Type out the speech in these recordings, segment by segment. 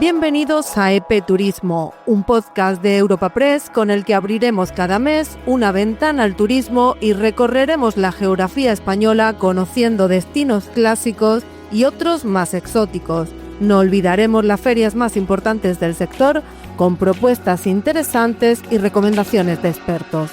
Bienvenidos a EP Turismo, un podcast de Europa Press con el que abriremos cada mes una ventana al turismo y recorreremos la geografía española conociendo destinos clásicos y otros más exóticos. No olvidaremos las ferias más importantes del sector con propuestas interesantes y recomendaciones de expertos.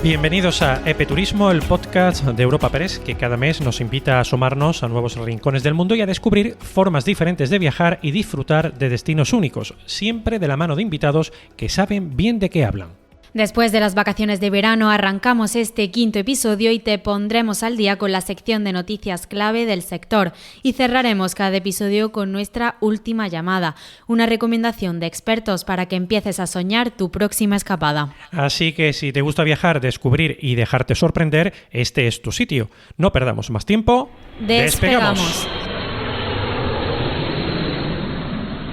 Bienvenidos a EP Turismo, el podcast de Europa Press que cada mes nos invita a asomarnos a nuevos rincones del mundo y a descubrir formas diferentes de viajar y disfrutar de destinos únicos, siempre de la mano de invitados que saben bien de qué hablan. Después de las vacaciones de verano arrancamos este quinto episodio y te pondremos al día con la sección de noticias clave del sector y cerraremos cada episodio con nuestra última llamada, una recomendación de expertos para que empieces a soñar tu próxima escapada. Así que si te gusta viajar, descubrir y dejarte sorprender, este es tu sitio. No perdamos más tiempo. ¡Despegamos!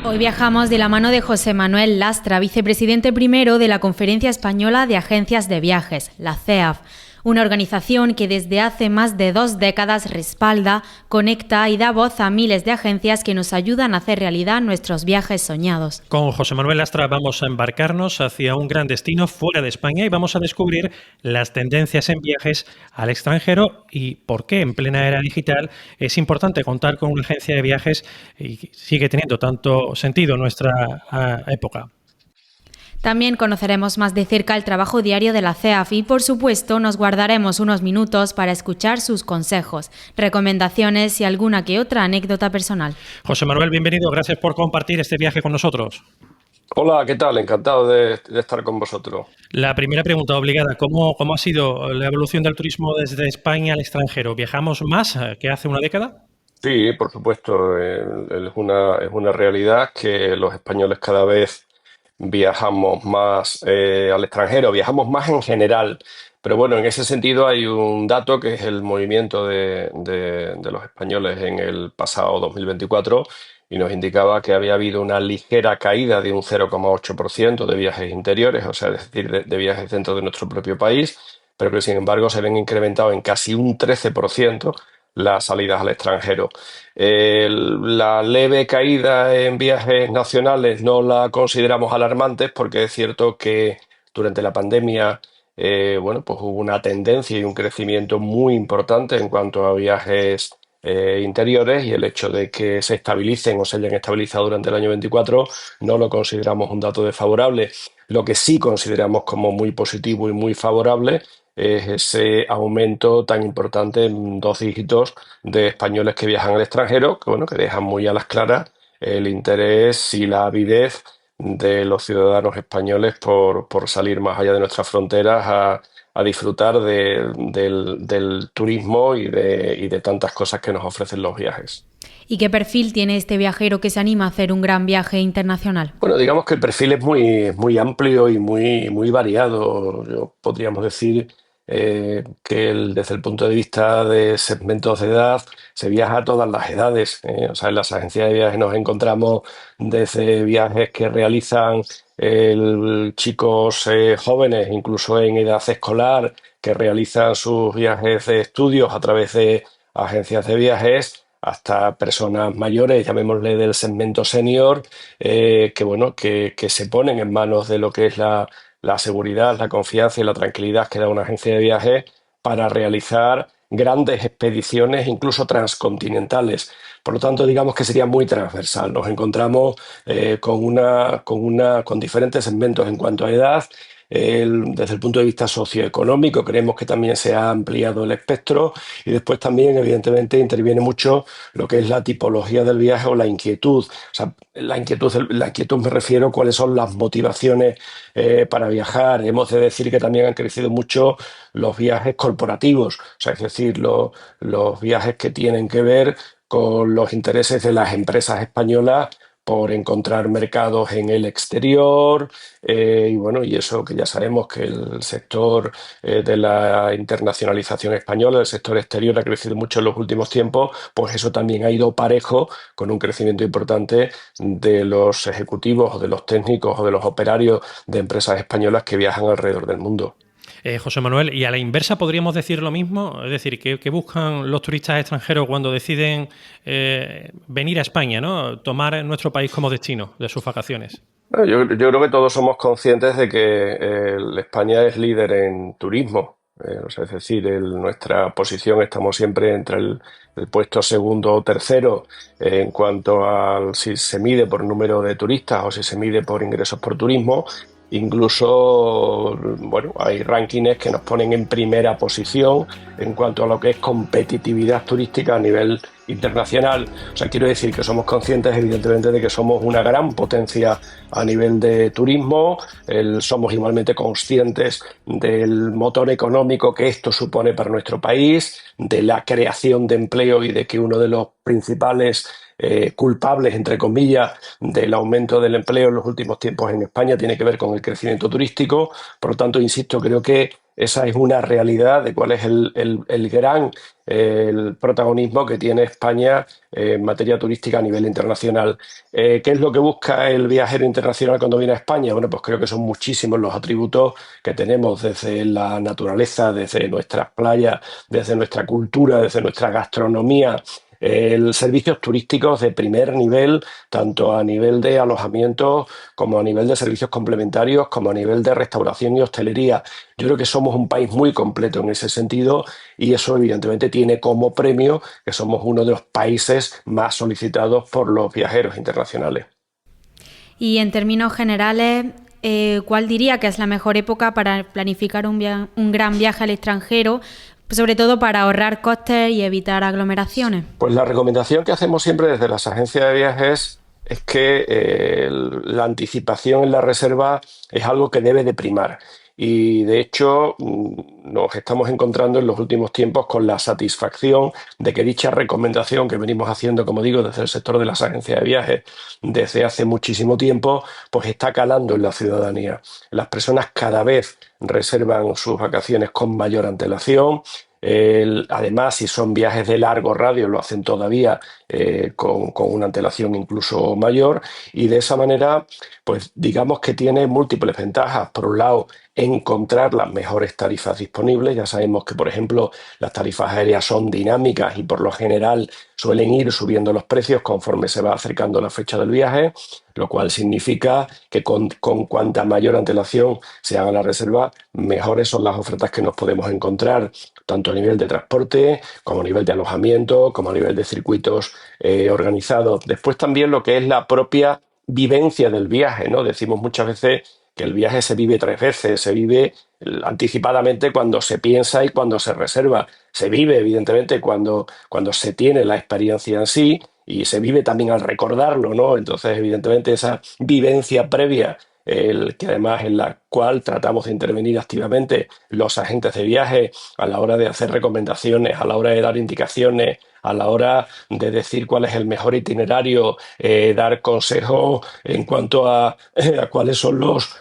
Hoy viajamos de la mano de José Manuel Lastra, vicepresidente primero de la Conferencia Española de Agencias de Viajes, la CEAV, una organización que desde hace más de 2 décadas respalda, conecta y da voz a miles de agencias que nos ayudan a hacer realidad nuestros viajes soñados. Con José Manuel Lastra vamos a embarcarnos hacia un gran destino fuera de España y vamos a descubrir las tendencias en viajes al extranjero y por qué en plena era digital es importante contar con una agencia de viajes y sigue teniendo tanto sentido en nuestra época. También conoceremos más de cerca el trabajo diario de la CEAV y, por supuesto, nos guardaremos unos minutos para escuchar sus consejos, recomendaciones y alguna que otra anécdota personal. José Manuel, bienvenido. Gracias por compartir este viaje con nosotros. Hola, ¿qué tal? Encantado de estar con vosotros. La primera pregunta obligada, ¿cómo ha sido la evolución del turismo desde España al extranjero? ¿Viajamos más que hace una década? Sí, por supuesto, es una realidad que los españoles cada vez viajamos más al extranjero, viajamos más en general, pero bueno, en ese sentido hay un dato que es el movimiento de los españoles en el pasado 2024 y nos indicaba que había habido una ligera caída de un 0,8% de viajes interiores, o sea, es decir, de viajes dentro de nuestro propio país, pero que sin embargo se ven incrementados en casi un 13% las salidas al extranjero. La leve caída en viajes nacionales no la consideramos alarmantes porque es cierto que durante la pandemia pues hubo una tendencia y un crecimiento muy importante en cuanto a viajes interiores y el hecho de que se estabilicen o se hayan estabilizado durante el año 24 no lo consideramos un dato desfavorable. Lo que sí consideramos como muy positivo y muy favorable es ese aumento tan importante en 2 dígitos de españoles que viajan al extranjero, que dejan muy a las claras el interés y la avidez de los ciudadanos españoles por salir más allá de nuestras fronteras a disfrutar del turismo y de tantas cosas que nos ofrecen los viajes. ¿Y qué perfil tiene este viajero que se anima a hacer un gran viaje internacional? Bueno, digamos que el perfil es muy amplio y muy variado. Podríamos decir que desde el punto de vista de segmentos de edad se viaja a todas las edades. O sea, en las agencias de viajes nos encontramos desde viajes que realizan chicos jóvenes, incluso en edad escolar, que realizan sus viajes de estudios a través de agencias de viajes, hasta personas mayores, llamémosle del segmento senior, que se ponen en manos de lo que es la seguridad, la confianza y la tranquilidad que da una agencia de viajes para realizar grandes expediciones, incluso transcontinentales. Por lo tanto, digamos que sería muy transversal. Nos encontramos con diferentes segmentos en cuanto a edad. Desde el punto de vista socioeconómico, creemos que también se ha ampliado el espectro y después también, evidentemente, interviene mucho lo que es la tipología del viaje o la inquietud. O sea, la inquietud me refiero a cuáles son las motivaciones para viajar. Hemos de decir que también han crecido mucho los viajes corporativos, o sea, es decir, los viajes que tienen que ver con los intereses de las empresas españolas por encontrar mercados en el exterior y eso que ya sabemos que el sector de la internacionalización española, el sector exterior ha crecido mucho en los últimos tiempos, pues eso también ha ido parejo con un crecimiento importante de los ejecutivos o de los técnicos o de los operarios de empresas españolas que viajan alrededor del mundo. José Manuel, y a la inversa podríamos decir lo mismo, es decir, ¿qué buscan los turistas extranjeros cuando deciden venir a España, ¿no? Tomar nuestro país como destino de sus vacaciones? Yo creo que todos somos conscientes de que España es líder en turismo. O sea, es decir, nuestra posición estamos siempre entre el puesto segundo o tercero en cuanto a si se mide por número de turistas o si se mide por ingresos por turismo. Incluso, bueno, hay rankings que nos ponen en primera posición en cuanto a lo que es competitividad turística a nivel internacional. O sea, quiero decir que somos conscientes, evidentemente, de que somos una gran potencia a nivel de turismo. Somos igualmente conscientes del motor económico que esto supone para nuestro país, de la creación de empleo y de que uno de los principales culpables, entre comillas, del aumento del empleo en los últimos tiempos en España tiene que ver con el crecimiento turístico. Por lo tanto, insisto, creo que esa es una realidad de cuál es el gran protagonismo que tiene España en materia turística a nivel internacional. ¿Qué es lo que busca el viajero internacional cuando viene a España? Bueno, pues creo que son muchísimos los atributos que tenemos desde la naturaleza, desde nuestras playas, desde nuestra cultura, desde nuestra gastronomía. Servicios turísticos de primer nivel, tanto a nivel de alojamientos como a nivel de servicios complementarios, como a nivel de restauración y hostelería. Yo creo que somos un país muy completo en ese sentido y eso evidentemente tiene como premio que somos uno de los países más solicitados por los viajeros internacionales. Y en términos generales, ¿cuál diría que es la mejor época para planificar un gran viaje al extranjero? Sobre todo para ahorrar costes y evitar aglomeraciones. Pues la recomendación que hacemos siempre desde las agencias de viajes es que la anticipación en la reserva es algo que debe de primar. Y de hecho nos estamos encontrando en los últimos tiempos con la satisfacción de que dicha recomendación que venimos haciendo, como digo, desde el sector de las agencias de viajes desde hace muchísimo tiempo, pues está calando en la ciudadanía. Las personas cada vez reservan sus vacaciones con mayor antelación. Además, si son viajes de largo radio, lo hacen todavía con una antelación incluso mayor y de esa manera, pues digamos que tiene múltiples ventajas. Por un lado, encontrar las mejores tarifas disponibles. Ya sabemos que, por ejemplo, las tarifas aéreas son dinámicas y por lo general suelen ir subiendo los precios conforme se va acercando la fecha del viaje, lo cual significa que con cuanta mayor antelación se haga la reserva, mejores son las ofertas que nos podemos encontrar, tanto a nivel de transporte, como a nivel de alojamiento, como a nivel de circuitos organizados. Después también lo que es la propia vivencia del viaje, ¿no? Decimos muchas veces que el viaje se vive 3 veces, se vive anticipadamente cuando se piensa y cuando se reserva. Se vive, evidentemente, cuando se tiene la experiencia en sí y se vive también al recordarlo, ¿no? Entonces, evidentemente, esa vivencia previa, que además en la cual tratamos de intervenir activamente los agentes de viaje a la hora de hacer recomendaciones, a la hora de dar indicaciones, a la hora de decir cuál es el mejor itinerario, dar consejos en cuanto a cuáles son los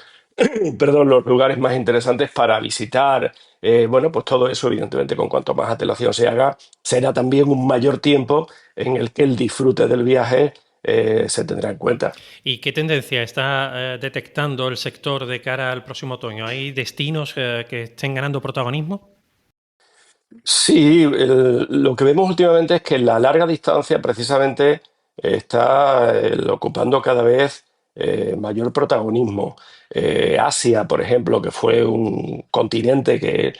lugares más interesantes para visitar. Bueno, pues todo eso, evidentemente, con cuanto más antelación se haga, será también un mayor tiempo en el que el disfrute del viaje se tendrá en cuenta. ¿Y qué tendencia está detectando el sector de cara al próximo otoño? ¿Hay destinos que estén ganando protagonismo? Sí, lo que vemos últimamente es que la larga distancia precisamente está ocupando cada vez mayor protagonismo. Asia, por ejemplo, que fue un continente que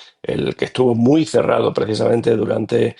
estuvo muy cerrado precisamente durante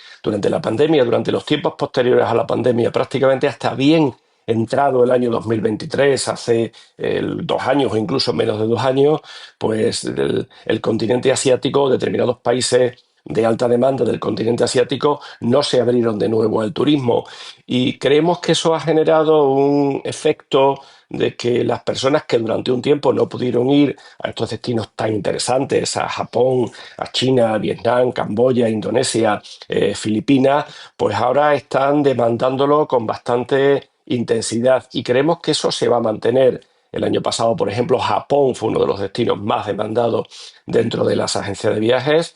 la pandemia, durante los tiempos posteriores a la pandemia, prácticamente hasta bien entrado el año 2023, hace 2 años o incluso menos de 2 años, pues el continente asiático, determinados países de alta demanda del continente asiático no se abrieron de nuevo al turismo y creemos que eso ha generado un efecto de que las personas que durante un tiempo no pudieron ir a estos destinos tan interesantes, a Japón, a China, Vietnam, Camboya, Indonesia, Filipinas, pues ahora están demandándolo con bastante intensidad y creemos que eso se va a mantener. El año pasado, por ejemplo, Japón fue uno de los destinos más demandados dentro de las agencias de viajes.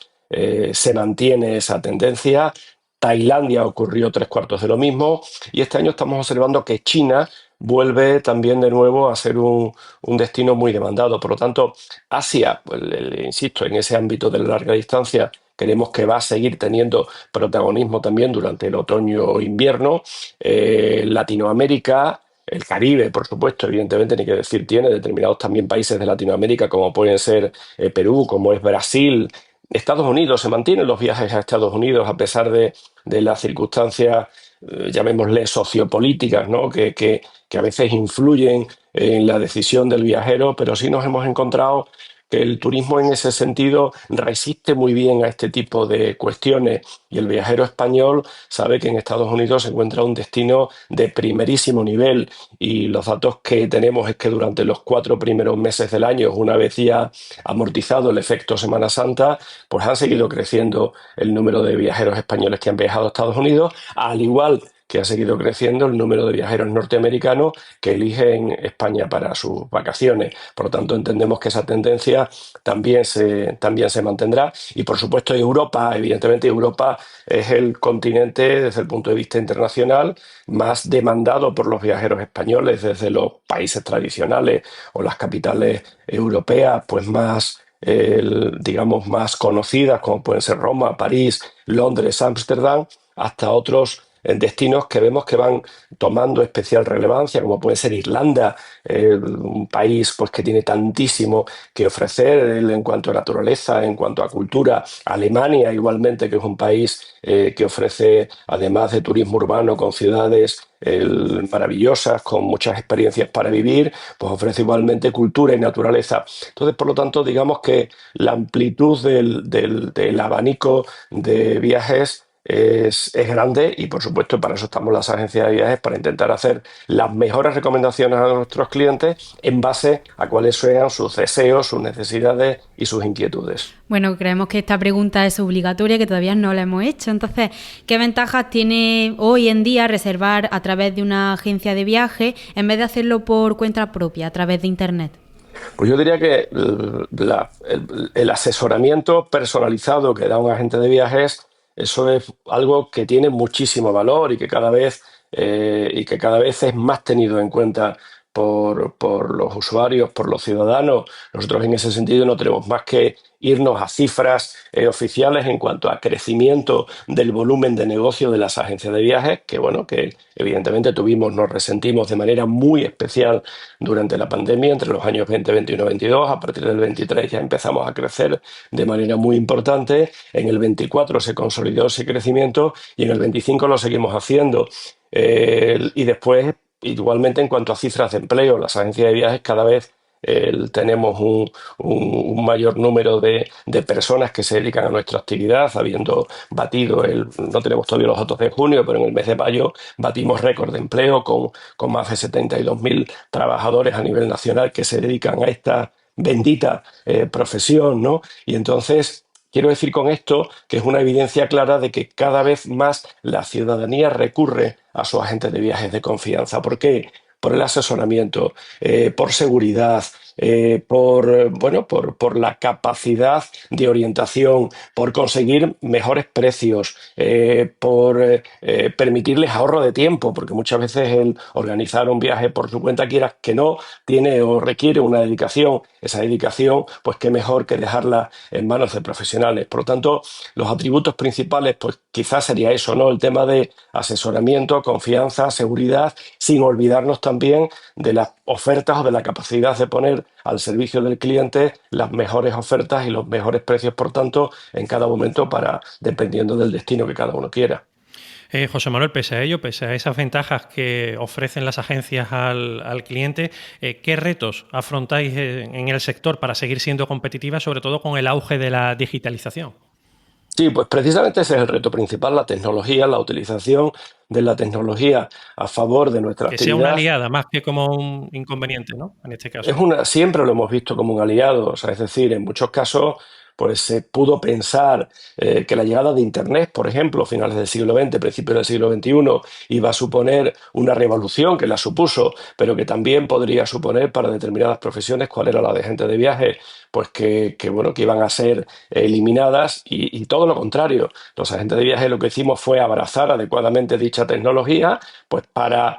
Se mantiene esa tendencia. Tailandia ocurrió 3/4 de lo mismo y este año estamos observando que China vuelve también de nuevo a ser un destino muy demandado. Por lo tanto, Asia, pues, insisto, en ese ámbito de la larga distancia, creemos que va a seguir teniendo protagonismo también durante el otoño o invierno. Latinoamérica, el Caribe, por supuesto, evidentemente, ni que decir tiene, determinados también países de Latinoamérica, como pueden ser Perú, como es Brasil. Estados Unidos, se mantienen los viajes a Estados Unidos a pesar de las circunstancias, llamémosle sociopolíticas, ¿no? Que a veces influyen en la decisión del viajero, pero sí nos hemos encontrado que el turismo en ese sentido resiste muy bien a este tipo de cuestiones y el viajero español sabe que en Estados Unidos se encuentra un destino de primerísimo nivel y los datos que tenemos es que durante los 4 primeros meses del año, una vez ya amortizado el efecto Semana Santa, pues han seguido creciendo el número de viajeros españoles que han viajado a Estados Unidos, al igual que ha seguido creciendo el número de viajeros norteamericanos que eligen España para sus vacaciones. Por lo tanto, entendemos que esa tendencia también se mantendrá. Y, por supuesto, Europa, evidentemente, Europa es el continente, desde el punto de vista internacional, más demandado por los viajeros españoles, desde los países tradicionales o las capitales europeas, pues más digamos, más conocidas, como pueden ser Roma, París, Londres, Ámsterdam, hasta otros destinos que vemos que van tomando especial relevancia, como puede ser Irlanda, un país pues, que tiene tantísimo que ofrecer en cuanto a naturaleza, en cuanto a cultura. Alemania, igualmente, que es un país que ofrece, además de turismo urbano con ciudades maravillosas, con muchas experiencias para vivir, pues ofrece igualmente cultura y naturaleza. Entonces, por lo tanto, digamos que la amplitud del abanico de viajes es grande y, por supuesto, para eso estamos las agencias de viajes, para intentar hacer las mejores recomendaciones a nuestros clientes en base a cuáles sean sus deseos, sus necesidades y sus inquietudes. Bueno, creemos que esta pregunta es obligatoria, que todavía no la hemos hecho. Entonces, ¿qué ventajas tiene hoy en día reservar a través de una agencia de viaje en vez de hacerlo por cuenta propia, a través de Internet? Pues yo diría que el asesoramiento personalizado que da un agente de viajes, eso es algo que tiene muchísimo valor y que cada vez es más tenido en cuenta por los usuarios, por los ciudadanos. Nosotros en ese sentido no tenemos más que irnos a cifras oficiales en cuanto a crecimiento del volumen de negocio de las agencias de viajes, que bueno, que evidentemente nos resentimos de manera muy especial durante la pandemia, entre los años 2021 y 22. A partir del 23 ya empezamos a crecer de manera muy importante. En el 24 se consolidó ese crecimiento y en el 25 lo seguimos haciendo. Y después, igualmente, en cuanto a cifras de empleo, las agencias de viajes cada vez tenemos un mayor número de personas que se dedican a nuestra actividad, habiendo batido no tenemos todavía los datos de junio, pero en el mes de mayo batimos récord de empleo con más de 72.000 trabajadores a nivel nacional que se dedican a esta bendita profesión, ¿no? Y entonces, quiero decir con esto que es una evidencia clara de que cada vez más la ciudadanía recurre a sus agentes de viajes de confianza. ¿Por qué? Por el asesoramiento, por seguridad, por la capacidad de orientación, por conseguir mejores precios, por permitirles ahorro de tiempo, porque muchas veces el organizar un viaje por su cuenta, quieras que no, tiene o requiere una dedicación. Esa dedicación, pues qué mejor que dejarla en manos de profesionales. Por lo tanto, los atributos principales, pues quizás sería eso, ¿no? El tema de asesoramiento, confianza, seguridad, sin olvidarnos también de las ofertas o de la capacidad de poner al servicio del cliente las mejores ofertas y los mejores precios, por tanto, en cada momento, dependiendo del destino que cada uno quiera. José Manuel, pese a ello, pese a esas ventajas que ofrecen las agencias al cliente, ¿qué retos afrontáis en el sector para seguir siendo competitivas, sobre todo con el auge de la digitalización? Sí, pues precisamente ese es el reto principal, la tecnología, la utilización de la tecnología a favor de nuestra actividad. Que sea una aliada más que como un inconveniente, ¿no? En este caso. Siempre lo hemos visto como un aliado, o sea, es decir, en muchos casos pues se pudo pensar que la llegada de Internet, por ejemplo, finales del siglo XX, principios del siglo XXI, iba a suponer una revolución, que la supuso, pero que también podría suponer para determinadas profesiones, cuál era la de agente de viaje, pues bueno, que iban a ser eliminadas y todo lo contrario. Los agentes de viaje lo que hicimos fue abrazar adecuadamente dicha tecnología, pues para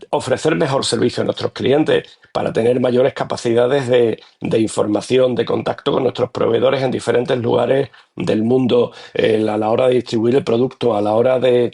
ofrecer mejor servicio a nuestros clientes, para tener mayores capacidades de información, de contacto con nuestros proveedores en diferentes lugares del mundo, a la hora de distribuir el producto, a la hora de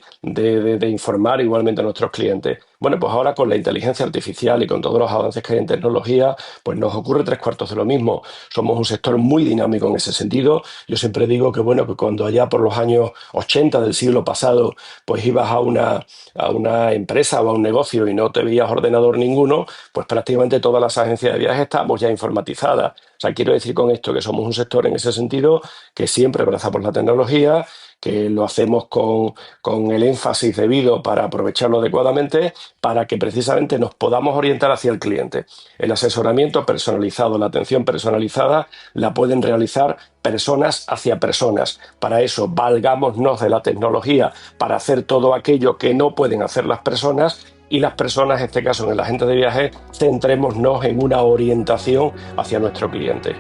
informar igualmente a nuestros clientes. Bueno, pues ahora con la inteligencia artificial y con todos los avances que hay en tecnología, pues nos ocurre tres cuartos de lo mismo. Somos un sector muy dinámico en ese sentido. Yo siempre digo que, bueno, que cuando allá por los años 80 del siglo pasado, pues ibas a una empresa o a un negocio y no te veías ordenador ninguno, pues prácticamente todas las agencias de viajes estábamos ya informatizadas. O sea, quiero decir con esto que somos un sector en ese sentido que siempre abrazamos la tecnología, que lo hacemos con el énfasis debido para aprovecharlo adecuadamente, para que precisamente nos podamos orientar hacia el cliente. El asesoramiento personalizado, la atención personalizada, la pueden realizar personas hacia personas. Para eso, valgámonos de la tecnología para hacer todo aquello que no pueden hacer las personas, y las personas, en este caso en el agente de viajes, centrémonos en una orientación hacia nuestro cliente.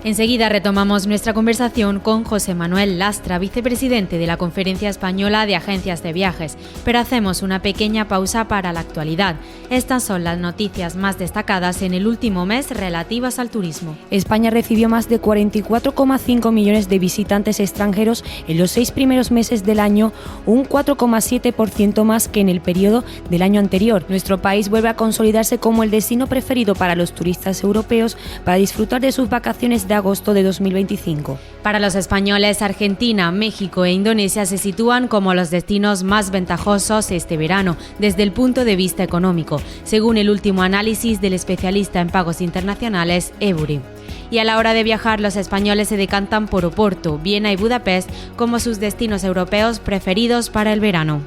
Enseguida retomamos nuestra conversación con José Manuel Lastra, vicepresidente de la Conferencia Española de Agencias de Viajes, pero hacemos una pequeña pausa para la actualidad. Estas son las noticias más destacadas en el último mes relativas al turismo. España recibió más de 44,5 millones de visitantes extranjeros en los 6 primeros meses del año, un 4,7% más que en el periodo del año anterior. Nuestro país vuelve a consolidarse como el destino preferido para los turistas europeos para disfrutar de sus vacaciones de agosto de 2025. Para los españoles, Argentina, México e Indonesia se sitúan como los destinos más ventajosos este verano desde el punto de vista económico, según el último análisis del especialista en pagos internacionales Ebury. Y a la hora de viajar, los españoles se decantan por Oporto, Viena y Budapest como sus destinos europeos preferidos para el verano.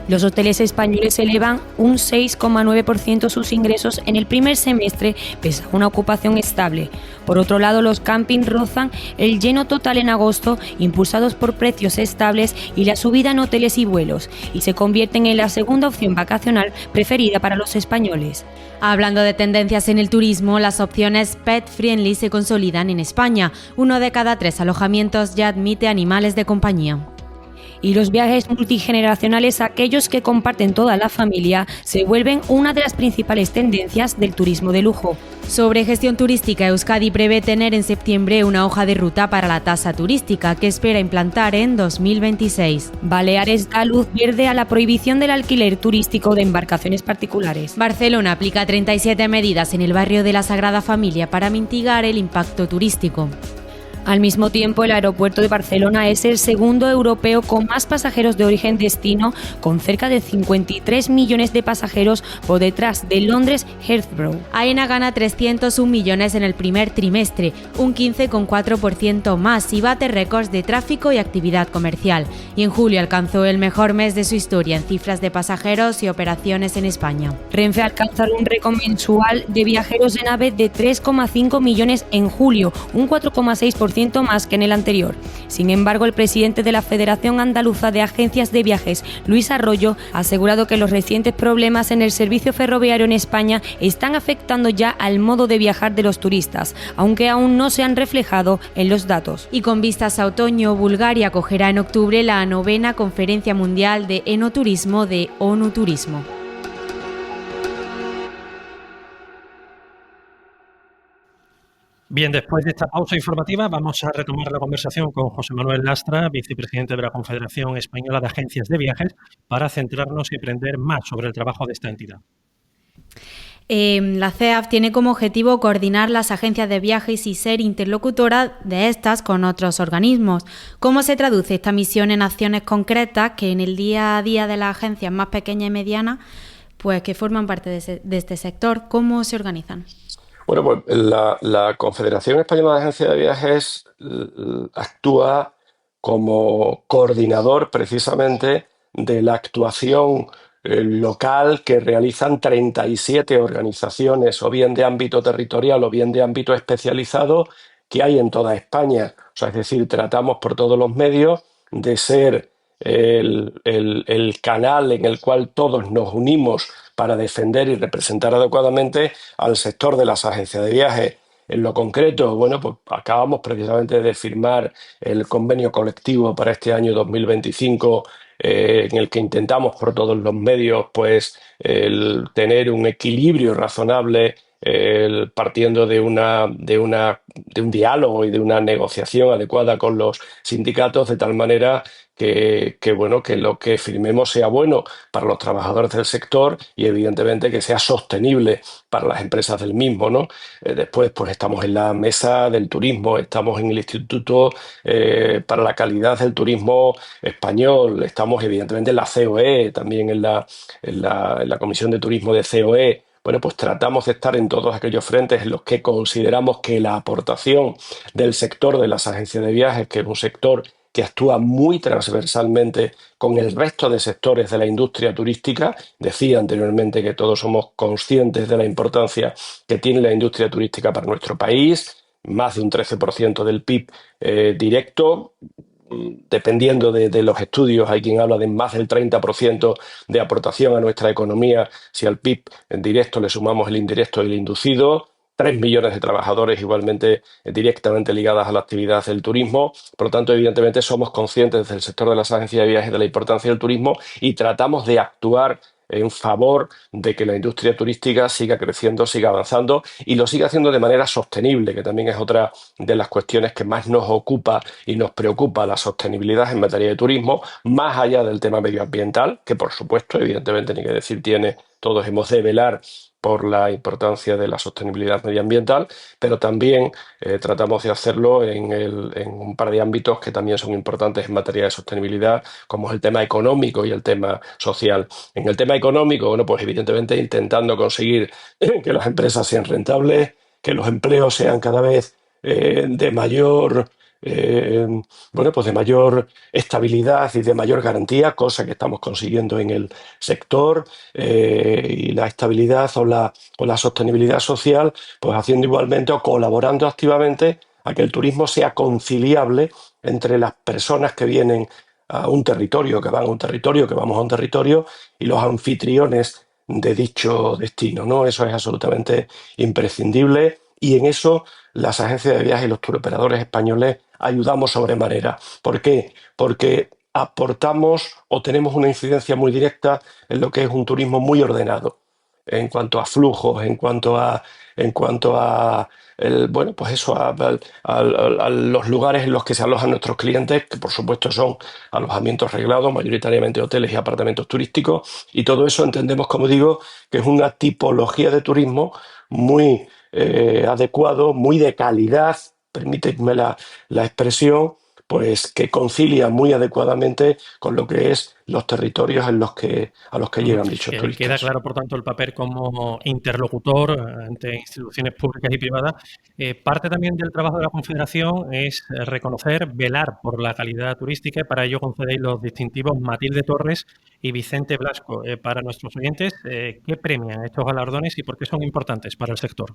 Los hoteles españoles elevan un 6,9% sus ingresos en el primer semestre, pese a una ocupación estable. Por otro lado, los campings rozan el lleno total en agosto, impulsados por precios estables y la subida en hoteles y vuelos, y se convierten en la segunda opción vacacional preferida para los españoles. Hablando de tendencias en el turismo, las opciones pet-friendly se consolidan en España. 1 de cada 3 alojamientos ya admite animales de compañía. Y los viajes multigeneracionales, aquellos que comparten toda la familia, se vuelven una de las principales tendencias del turismo de lujo. Sobre gestión turística, Euskadi prevé tener en septiembre una hoja de ruta para la tasa turística que espera implantar en 2026. Baleares da luz verde a la prohibición del alquiler turístico de embarcaciones particulares. Barcelona aplica 37 medidas en el barrio de la Sagrada Familia para mitigar el impacto turístico. Al mismo tiempo, el aeropuerto de Barcelona es el segundo europeo con más pasajeros de origen-destino, con cerca de 53 millones de pasajeros por detrás de Londres Heathrow. AENA gana 301 millones en el primer trimestre, un 15,4% más, y bate récords de tráfico y actividad comercial. Y en julio alcanzó el mejor mes de su historia en cifras de pasajeros y operaciones en España. Renfe alcanzó un récord mensual de viajeros de nave de 3,5 millones en julio, un 4,6% más que en el anterior. Sin embargo, el presidente de la Federación Andaluza de Agencias de Viajes, Luis Arroyo, ha asegurado que los recientes problemas en el servicio ferroviario en España están afectando ya al modo de viajar de los turistas, aunque aún no se han reflejado en los datos. Y con vistas a otoño, Bulgaria acogerá en octubre la 9ª Conferencia Mundial de Enoturismo de ONU Turismo. Bien, después de esta pausa informativa vamos a retomar la conversación con José Manuel Lastra, vicepresidente de la Confederación Española de Agencias de Viajes, para centrarnos y aprender más sobre el trabajo de esta entidad. La CEAF tiene como objetivo coordinar las agencias de viajes y ser interlocutora de estas con otros organismos. ¿Cómo se traduce esta misión en acciones concretas que en el día a día de las agencias más pequeñas y medianas, pues que forman parte de este sector, cómo se organizan? Bueno, pues la Confederación Española de Agencias de Viajes actúa como coordinador precisamente de la actuación local que realizan 37 organizaciones, o bien de ámbito territorial o bien de ámbito especializado, que hay en toda España. O sea, es decir, tratamos por todos los medios de ser el canal en el cual todos nos unimos para defender y representar adecuadamente al sector de las agencias de viajes. En lo concreto, bueno, pues acabamos precisamente de firmar el convenio colectivo para este año 2025, en el que intentamos por todos los medios pues tener un equilibrio razonable, partiendo de un diálogo y de una negociación adecuada con los sindicatos, de tal manera bueno, que lo que firmemos sea bueno para los trabajadores del sector y evidentemente que sea sostenible para las empresas del mismo, ¿no? Después, pues estamos en la mesa del turismo, estamos en el Instituto para la Calidad del Turismo Español, estamos evidentemente en la COE, también en la Comisión de Turismo de COE. Bueno, pues tratamos de estar en todos aquellos frentes en los que consideramos que la aportación del sector de las agencias de viajes, que es un sector que actúa muy transversalmente con el resto de sectores de la industria turística. Decía anteriormente que todos somos conscientes de la importancia que tiene la industria turística para nuestro país, más de un 13% del PIB directo. Dependiendo de los estudios, hay quien habla de más del 30% de aportación a nuestra economía si al PIB en directo le sumamos el indirecto y el inducido. 3 millones de trabajadores igualmente directamente ligadas a la actividad del turismo. Por lo tanto, evidentemente somos conscientes desde el sector de las agencias de viajes de la importancia del turismo y tratamos de actuar en favor de que la industria turística siga creciendo, siga avanzando y lo siga haciendo de manera sostenible, que también es otra de las cuestiones que más nos ocupa y nos preocupa, la sostenibilidad en materia de turismo, más allá del tema medioambiental, que por supuesto, evidentemente, ni que decir tiene, todos hemos de velar por la importancia de la sostenibilidad medioambiental, pero también tratamos de hacerlo en un par de ámbitos que también son importantes en materia de sostenibilidad, como es el tema económico y el tema social. En el tema económico, bueno, pues evidentemente intentando conseguir que las empresas sean rentables, que los empleos sean cada vez de mayor bueno, pues de mayor estabilidad y de mayor garantía, cosa que estamos consiguiendo en el sector, y la estabilidad o la sostenibilidad social, pues haciendo igualmente o colaborando activamente a que el turismo sea conciliable entre las personas que vienen a un territorio, que van a un territorio, que vamos a un territorio, y los anfitriones de dicho destino, ¿no? Eso es absolutamente imprescindible y en eso las agencias de viajes y los turoperadores españoles ayudamos sobremanera. ¿Por qué? Porque aportamos o tenemos una incidencia muy directa en lo que es un turismo muy ordenado, en cuanto a flujos, bueno, pues eso, a los lugares en los que se alojan nuestros clientes, que por supuesto son alojamientos reglados, mayoritariamente hoteles y apartamentos turísticos, y todo eso entendemos, como digo, que es una tipología de turismo muy adecuado, muy de calidad, permíteme la expresión, pues que concilia muy adecuadamente con lo que es los territorios a los que llegan dichos turistas. Queda claro, por tanto, el papel como interlocutor ante instituciones públicas y privadas. Parte también del trabajo de la Confederación es reconocer, velar por la calidad turística, y para ello concedéis los distintivos Matilde Torres y Vicente Blasco. Para nuestros oyentes, ¿qué premian estos galardones y por qué son importantes para el sector?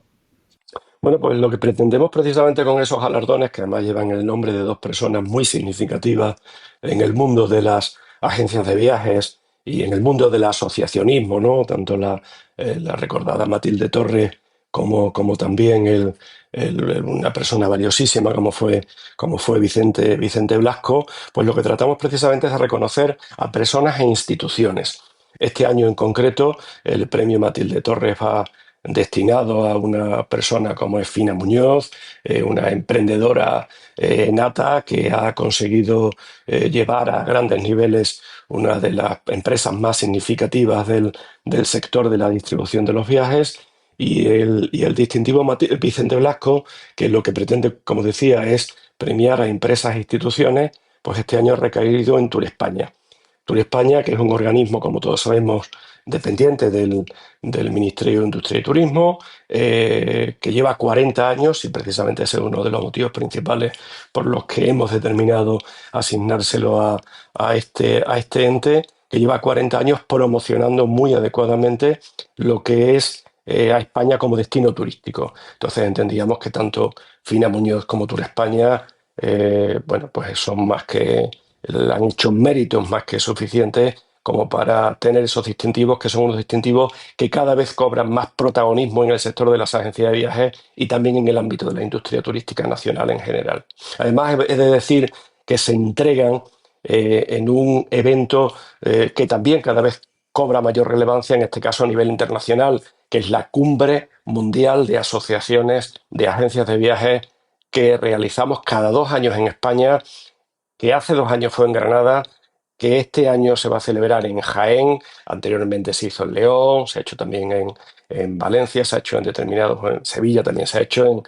Bueno, pues lo que pretendemos precisamente con esos galardones, que además llevan el nombre de dos personas muy significativas en el mundo de las agencias de viajes y en el mundo del asociacionismo, ¿no? Tanto la recordada Matilde Torres como también una persona valiosísima como fue Vicente Blasco, pues lo que tratamos precisamente es de reconocer a personas e instituciones. Este año en concreto, el premio Matilde Torres va destinado a una persona como es Fina Muñoz, una emprendedora nata que ha conseguido llevar a grandes niveles una de las empresas más significativas del sector de la distribución de los viajes, y el distintivo Vicente Blasco, que lo que pretende, como decía, es premiar a empresas e instituciones, pues este año ha recaído en Turespaña. Turespaña, que es un organismo, como todos sabemos, dependiente del Ministerio de Industria y Turismo, que lleva 40 años, y precisamente ese es uno de los motivos principales por los que hemos determinado asignárselo a este ente, que lleva 40 años promocionando muy adecuadamente lo que es a España como destino turístico. Entonces entendíamos que tanto Fina Muñoz como Turespaña, bueno, pues son más que han hecho méritos más que suficientes como para tener esos distintivos, que son unos distintivos que cada vez cobran más protagonismo en el sector de las agencias de viajes y también en el ámbito de la industria turística nacional en general. Además, he de decir que se entregan en un evento que también cada vez cobra mayor relevancia, en este caso a nivel internacional, que es la Cumbre Mundial de Asociaciones de Agencias de Viajes, que realizamos cada 2 años en España, que hace 2 años fue en Granada, que este año se va a celebrar en Jaén. Anteriormente se hizo en León, se ha hecho también en Valencia, se ha hecho en determinados, en Sevilla también se ha hecho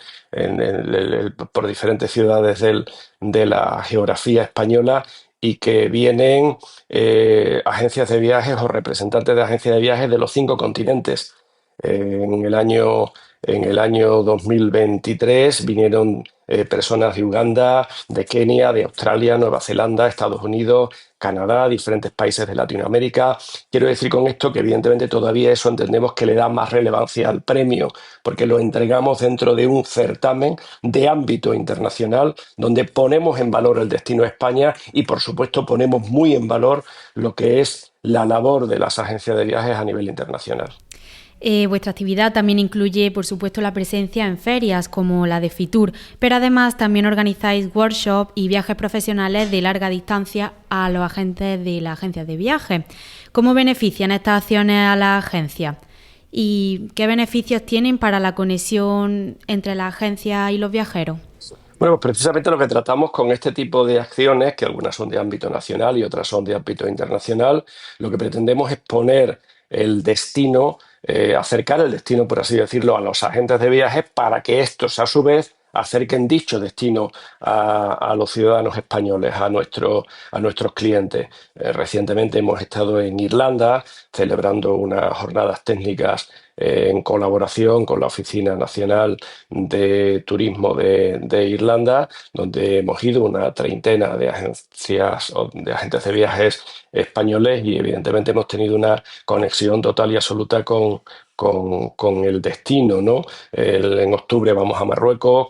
por diferentes ciudades de la geografía española, y que vienen agencias de viajes o representantes de agencias de viajes de los 5 continentes. En el año 2023 vinieron personas de Uganda, de Kenia, de Australia, Nueva Zelanda, Estados Unidos, Canadá, diferentes países de Latinoamérica. Quiero decir con esto que evidentemente todavía eso entendemos que le da más relevancia al premio, porque lo entregamos dentro de un certamen de ámbito internacional donde ponemos en valor el destino de España y, por supuesto, ponemos muy en valor lo que es la labor de las agencias de viajes a nivel internacional. Vuestra actividad también incluye, por supuesto, la presencia en ferias como la de Fitur, pero además también organizáis workshops y viajes profesionales de larga distancia a los agentes de la agencia de viajes. ¿Cómo benefician estas acciones a la agencia? ¿Y qué beneficios tienen para la conexión entre la agencia y los viajeros? Bueno, pues precisamente lo que tratamos con este tipo de acciones, que algunas son de ámbito nacional y otras son de ámbito internacional, lo que pretendemos es poner el destino, acercar el destino, por así decirlo, a los agentes de viajes para que estos, a su vez, acerquen dicho destino a los ciudadanos españoles, a nuestros clientes. Recientemente hemos estado en Irlanda celebrando unas jornadas técnicas en colaboración con la Oficina Nacional de Turismo de Irlanda, donde hemos ido una treintena de agencias o de agentes de viajes españoles, y evidentemente hemos tenido una conexión total y absoluta con el destino, ¿no? En octubre vamos a Marruecos,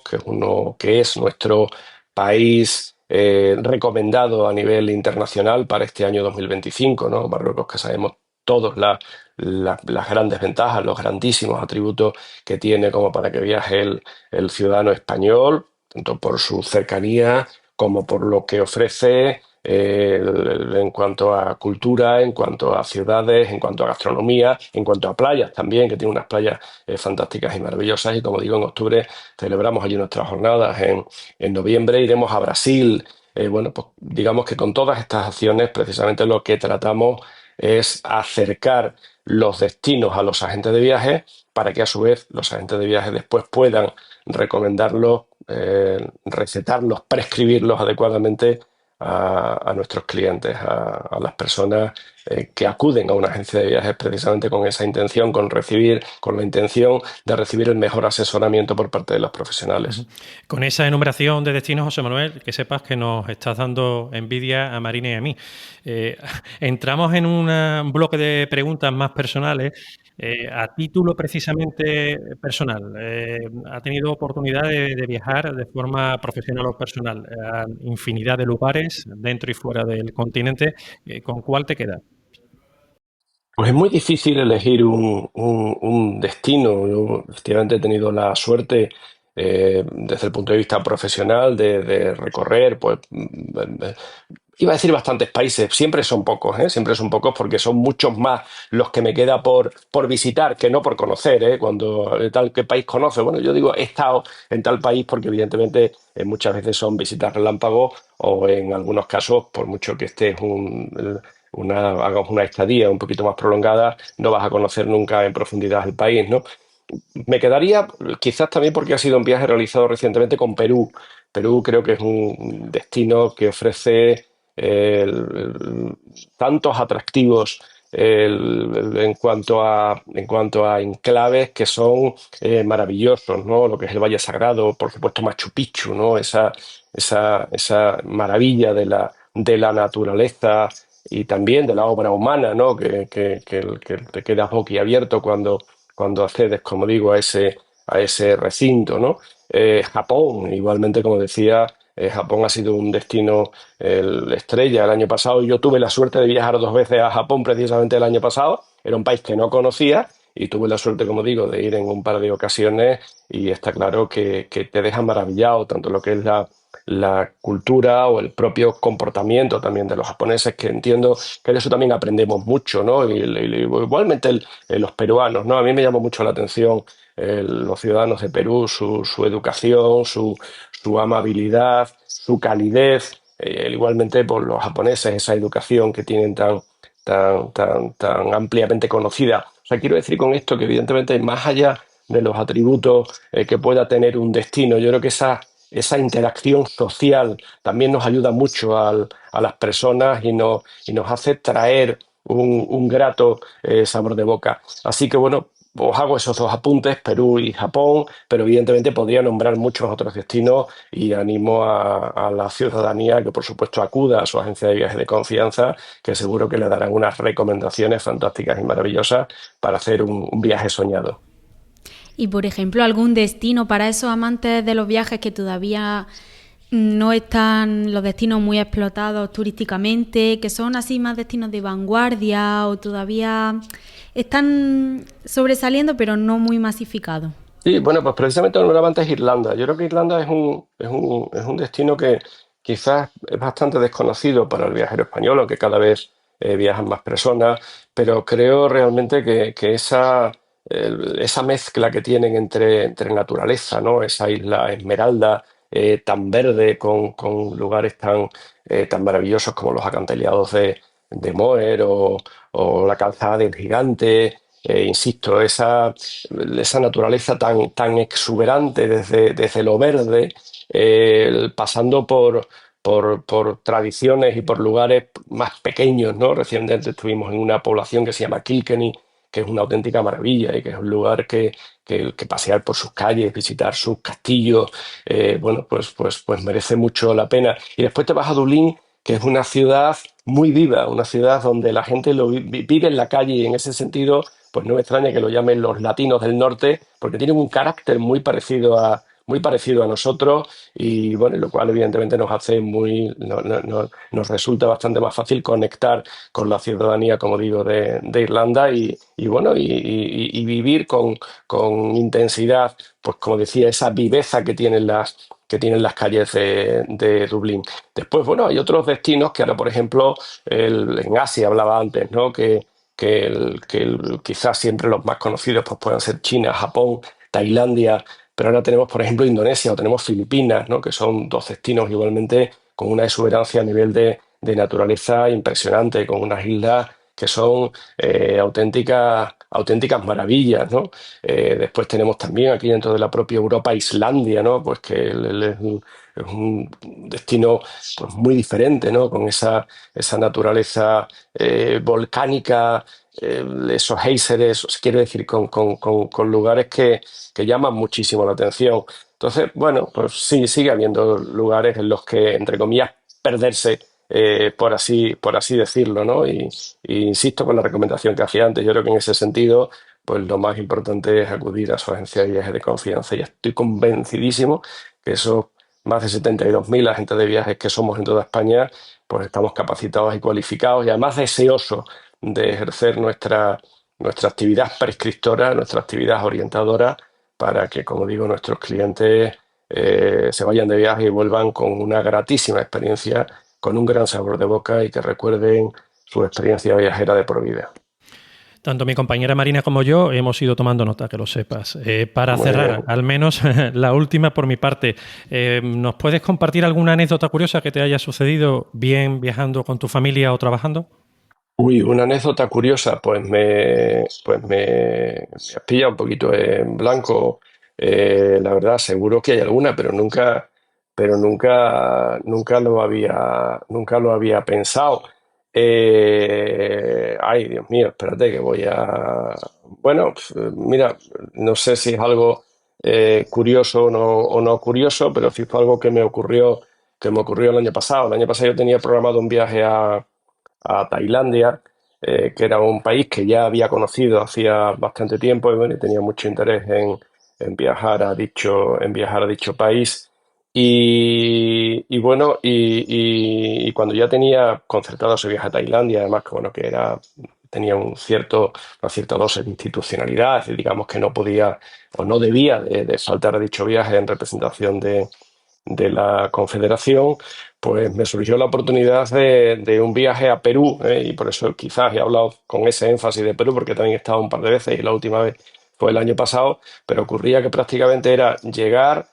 que es nuestro país recomendado a nivel internacional para este año 2025, ¿no? Marruecos, que sabemos todos las grandes ventajas, los grandísimos atributos que tiene como para que viaje el ciudadano español, tanto por su cercanía como por lo que ofrece en cuanto a cultura, en cuanto a ciudades, en cuanto a gastronomía, en cuanto a playas también, que tiene unas playas fantásticas y maravillosas. Y como digo, en octubre celebramos allí nuestras jornadas. En noviembre iremos a Brasil. Bueno, pues digamos que con todas estas acciones precisamente lo que tratamos es acercar los destinos a los agentes de viaje para que a su vez los agentes de viaje después puedan recomendarlos, recetarlos, prescribirlos adecuadamente a nuestros clientes, a las personas que acuden a una agencia de viajes precisamente con esa intención, con la intención de recibir el mejor asesoramiento por parte de los profesionales. Con esa enumeración de destinos, José Manuel, que sepas que nos estás dando envidia a Marina y a mí. Entramos en un bloque de preguntas más personales. A título precisamente personal, ¿ha tenido oportunidad de viajar de forma profesional o personal a infinidad de lugares dentro y fuera del continente? ¿Con cuál te queda? Pues es muy difícil elegir un destino. Yo efectivamente he tenido la suerte, desde el punto de vista profesional, de recorrer, pues, iba a decir bastantes países. Siempre son pocos, siempre son pocos, porque son muchos más los que me queda por visitar que no por conocer, Cuando tal que país conoce, bueno, yo digo, he estado en tal país porque evidentemente muchas veces son visitas relámpagos, o en algunos casos, por mucho que estés hagas una estadía un poquito más prolongada, no vas a conocer nunca en profundidad el país, ¿no? Me quedaría, quizás también porque ha sido un viaje realizado recientemente con Perú. Perú creo que es un destino que ofrece tantos atractivos en cuanto a enclaves que son maravillosos, ¿no? Lo que es el Valle Sagrado, por supuesto Machu Picchu, ¿no? Esa maravilla de la naturaleza y también de la obra humana, ¿no? Que te quedas boquiabierto cuando accedes, como digo, a ese recinto, ¿no? Japón, igualmente, como decía, Japón ha sido un destino estrella el año pasado. Yo tuve la suerte de viajar 2 veces a Japón precisamente el año pasado. Era un país que no conocía y tuve la suerte, como digo, de ir en un par de ocasiones y está claro que te deja maravillado tanto lo que es la cultura o el propio comportamiento también de los japoneses, que entiendo que de eso también aprendemos mucho, ¿no? Igualmente los peruanos, ¿no? A mí me llamó mucho la atención los ciudadanos de Perú, su educación, su amabilidad, su calidez, igualmente por los japoneses, esa educación que tienen tan ampliamente conocida. O sea, quiero decir con esto que evidentemente más allá de los atributos que pueda tener un destino, yo creo que esa interacción social también nos ayuda mucho a las personas y nos hace traer un grato sabor de boca. Así que bueno, os hago esos 2 apuntes, Perú y Japón, pero evidentemente podría nombrar muchos otros destinos y animo a la ciudadanía que por supuesto acuda a su agencia de viajes de confianza, que seguro que le darán unas recomendaciones fantásticas y maravillosas para hacer un viaje soñado. Y, por ejemplo, algún destino para esos amantes de los viajes que todavía no están los destinos muy explotados turísticamente, que son así más destinos de vanguardia o todavía están sobresaliendo pero no muy masificados. Sí, bueno, pues precisamente lo nombraba antes Irlanda. Yo creo que Irlanda es un destino que quizás es bastante desconocido para el viajero español, aunque cada vez viajan más personas, pero creo realmente que esa mezcla que tienen entre naturaleza, ¿no? Esa isla Esmeralda tan verde con lugares tan maravillosos como los acantilados de Moher o la calzada del Gigante. Insisto, esa naturaleza tan exuberante desde lo verde, pasando por tradiciones y por lugares más pequeños, ¿no? Recientemente estuvimos en una población que se llama Kilkenny, que es una auténtica maravilla y que es un lugar que pasear por sus calles, visitar sus castillos, bueno, pues merece mucho la pena. Y después te vas a Dublín, que es una ciudad muy viva, una ciudad donde la gente vive en la calle y en ese sentido pues no me extraña que lo llamen los latinos del norte, porque tienen un carácter muy parecido a nosotros y bueno, lo cual evidentemente nos hace nos resulta bastante más fácil conectar con la ciudadanía, como digo, de Irlanda y bueno, y vivir con intensidad, pues como decía, esa viveza que tienen las calles de Dublín. Después, bueno, hay otros destinos que ahora, por ejemplo, en Asia hablaba antes, ¿no? Quizás siempre los más conocidos pues puedan ser China, Japón, Tailandia, pero ahora tenemos, por ejemplo, Indonesia o tenemos Filipinas, ¿no? Que son 2 destinos igualmente con una exuberancia a nivel de naturaleza impresionante, con unas islas que son auténticas maravillas, ¿no? Después tenemos también aquí dentro de la propia Europa Islandia, ¿no? Pues que es un destino pues, muy diferente, ¿no? Con esa naturaleza volcánica, esos géiseres, quiero decir, con lugares que llaman muchísimo la atención. Entonces, bueno, pues sí, sigue habiendo lugares en los que, entre comillas, perderse, por así decirlo, ¿no? Y insisto con la recomendación que hacía antes, yo creo que en ese sentido, pues lo más importante es acudir a su agencia de viajes de confianza y estoy convencidísimo que esos más de 72.000 agentes de viajes que somos en toda España, pues estamos capacitados y cualificados y además deseosos de ejercer nuestra actividad prescriptora, nuestra actividad orientadora, para que, como digo, nuestros clientes se vayan de viaje y vuelvan con una gratísima experiencia, con un gran sabor de boca y que recuerden su experiencia viajera de por vida. Tanto mi compañera Marina como yo hemos ido tomando nota, que lo sepas. Para Muy cerrar, bien. al menos la última por mi parte, ¿nos puedes compartir alguna anécdota curiosa que te haya sucedido bien viajando con tu familia o trabajando? Uy, una anécdota curiosa, pues me has pillado un poquito en blanco. La verdad, seguro que hay alguna, pero nunca lo había pensado. Ay, Dios mío, espérate que voy a. Bueno, mira, no sé si es algo curioso o no curioso, pero sí fue algo que me ocurrió el año pasado. El año pasado yo tenía programado un viaje a Tailandia, que era un país que ya había conocido hacía bastante tiempo y bueno, y tenía mucho interés en viajar a dicho país. Y bueno, y cuando ya tenía concertado ese viaje a Tailandia, además que bueno, tenía una cierta dosis de institucionalidad, es decir, digamos que no podía o no debía de faltar a dicho viaje en representación de la Confederación, pues me surgió la oportunidad de un viaje a Perú, y por eso quizás he hablado con ese énfasis de Perú, porque también he estado un par de veces y la última vez fue el año pasado, pero ocurría que prácticamente era llegar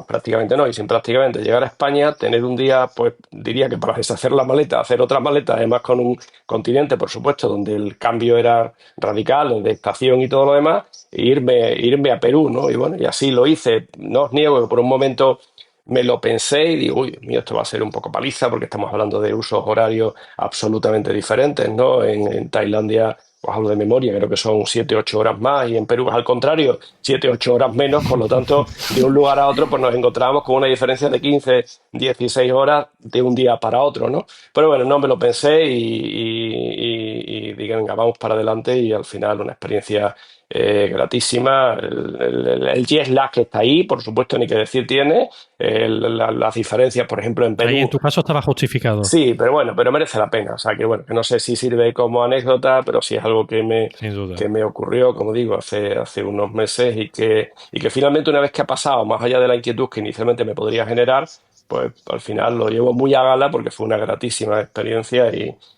prácticamente no, y sin prácticamente llegar a España, tener un día, pues diría que para deshacer la maleta, hacer otra maleta, además con un continente, por supuesto, donde el cambio era radical, de estación y todo lo demás, e irme a Perú, ¿no? Y bueno, y así lo hice. No os niego que por un momento me lo pensé y digo, uy, Dios mío, esto va a ser un poco paliza porque estamos hablando de usos horarios absolutamente diferentes, ¿no? En Tailandia, os hablo de memoria, creo que son 7, 8 horas más, y en Perú es al contrario, 7, 8 horas menos, por lo tanto, de un lugar a otro, pues nos encontrábamos con una diferencia de 15, 16 horas de un día para otro, ¿no? Pero bueno, no me lo pensé y dije, venga, vamos para adelante, y al final una experiencia gratísima. El jet lag que está ahí, por supuesto, ni que decir tiene. Las diferencias, por ejemplo, en Perú. Ahí en tu caso estaba justificado. Sí, pero bueno, pero merece la pena. O sea, que bueno, que no sé si sirve como anécdota, pero sí es algo que me ocurrió, como digo, hace unos meses, y que finalmente, una vez que ha pasado, más allá de la inquietud que inicialmente me podría generar, pues al final lo llevo muy a gala porque fue una gratísima experiencia,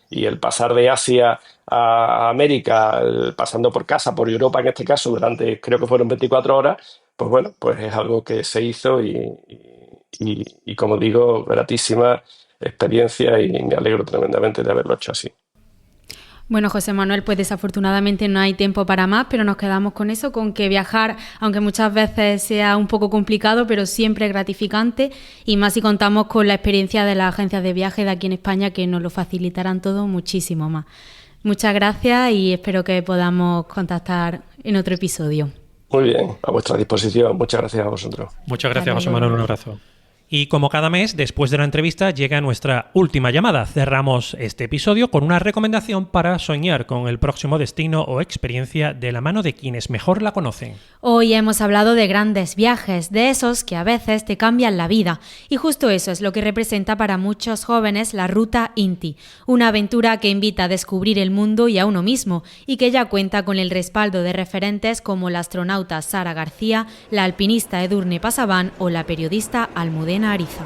y el pasar de Asia a América, pasando por casa, por Europa en este caso, durante creo que fueron 24 horas, pues bueno, pues es algo que se hizo y como digo, gratísima experiencia, y me alegro tremendamente de haberlo hecho así. Bueno, José Manuel, pues desafortunadamente no hay tiempo para más, pero nos quedamos con eso, con que viajar, aunque muchas veces sea un poco complicado, pero siempre es gratificante, y más si contamos con la experiencia de las agencias de viaje de aquí en España, que nos lo facilitarán todo muchísimo más. Muchas gracias y espero que podamos contactar en otro episodio. Muy bien, a vuestra disposición. Muchas gracias a vosotros. Muchas gracias, José Manuel. Un abrazo. Y como cada mes, después de la entrevista, llega nuestra última llamada. Cerramos este episodio con una recomendación para soñar con el próximo destino o experiencia de la mano de quienes mejor la conocen. Hoy hemos hablado de grandes viajes, de esos que a veces te cambian la vida. Y justo eso es lo que representa para muchos jóvenes la Ruta Inti, una aventura que invita a descubrir el mundo y a uno mismo, y que ya cuenta con el respaldo de referentes como la astronauta Sara García, la alpinista Edurne Pasaban o la periodista Almudena Ariza.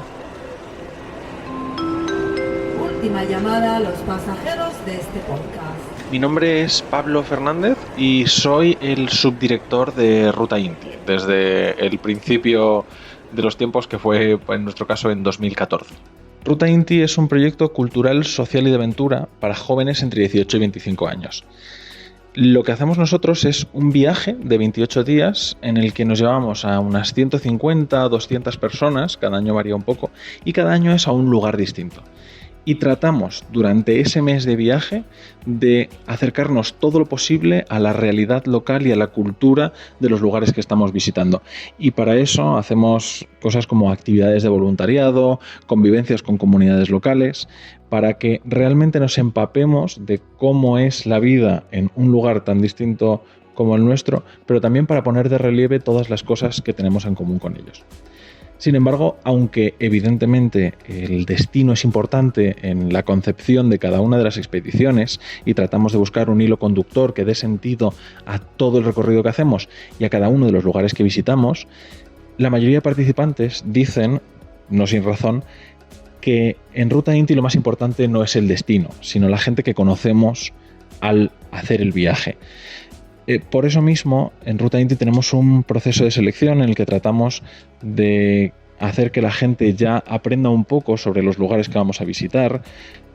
Última llamada a los pasajeros de este podcast. Mi nombre es Pablo Fernández y soy el subdirector de Ruta Inti desde el principio de los tiempos, que fue en nuestro caso en 2014. Ruta Inti es un proyecto cultural, social y de aventura para jóvenes entre 18 y 25 años. Lo que hacemos nosotros es un viaje de 28 días en el que nos llevamos a unas 150 a 200 personas, cada año varía un poco, y cada año es a un lugar distinto. Y tratamos durante ese mes de viaje de acercarnos todo lo posible a la realidad local y a la cultura de los lugares que estamos visitando. Y para eso hacemos cosas como actividades de voluntariado, convivencias con comunidades locales, para que realmente nos empapemos de cómo es la vida en un lugar tan distinto como el nuestro, pero también para poner de relieve todas las cosas que tenemos en común con ellos. Sin embargo, aunque evidentemente el destino es importante en la concepción de cada una de las expediciones y tratamos de buscar un hilo conductor que dé sentido a todo el recorrido que hacemos y a cada uno de los lugares que visitamos, la mayoría de participantes dicen, no sin razón, que en Ruta Inti lo más importante no es el destino, sino la gente que conocemos al hacer el viaje. Por eso mismo, en Ruta Inti tenemos un proceso de selección en el que tratamos de hacer que la gente ya aprenda un poco sobre los lugares que vamos a visitar.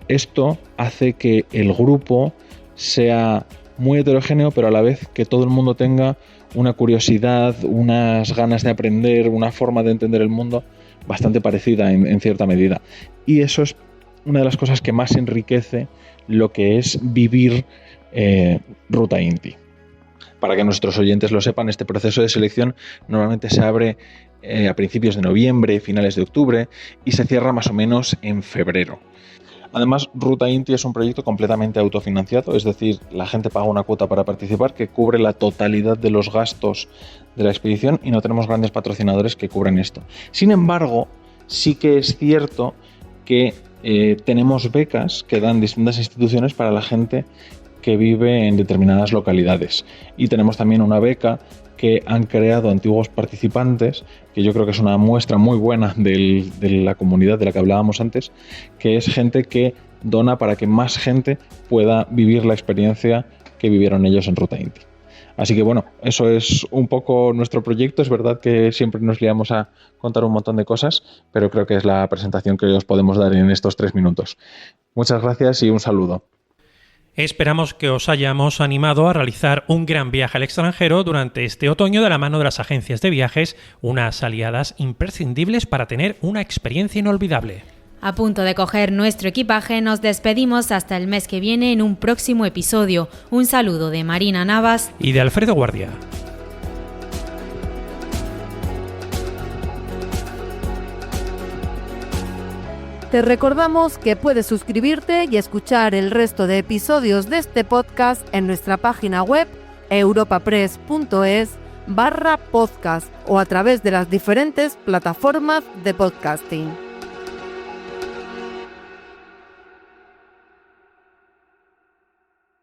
Esto hace que el grupo sea muy heterogéneo, pero a la vez que todo el mundo tenga una curiosidad, unas ganas de aprender, una forma de entender el mundo bastante parecida en cierta medida. Y eso es una de las cosas que más enriquece lo que es vivir Ruta Inti. Para que nuestros oyentes lo sepan, este proceso de selección normalmente se abre a principios de noviembre, finales de octubre, y se cierra más o menos en febrero. Además, Ruta Inti es un proyecto completamente autofinanciado, es decir, la gente paga una cuota para participar que cubre la totalidad de los gastos de la expedición y no tenemos grandes patrocinadores que cubran esto. Sin embargo, sí que es cierto que tenemos becas que dan distintas instituciones para la gente que vive en determinadas localidades. Y tenemos también una beca que han creado antiguos participantes, que yo creo que es una muestra muy buena de la comunidad de la que hablábamos antes, que es gente que dona para que más gente pueda vivir la experiencia que vivieron ellos en Ruta Inti. Así que bueno, eso es un poco nuestro proyecto. Es verdad que siempre nos liamos a contar un montón de cosas, pero creo que es la presentación que os podemos dar en estos 3 minutos. Muchas gracias y un saludo. Esperamos que os hayamos animado a realizar un gran viaje al extranjero durante este otoño de la mano de las agencias de viajes, unas aliadas imprescindibles para tener una experiencia inolvidable. A punto de coger nuestro equipaje, nos despedimos hasta el mes que viene en un próximo episodio. Un saludo de Marina Navas y de Alfredo Guardia. Te recordamos que puedes suscribirte y escuchar el resto de episodios de este podcast en nuestra página web europapress.es/podcast o a través de las diferentes plataformas de podcasting.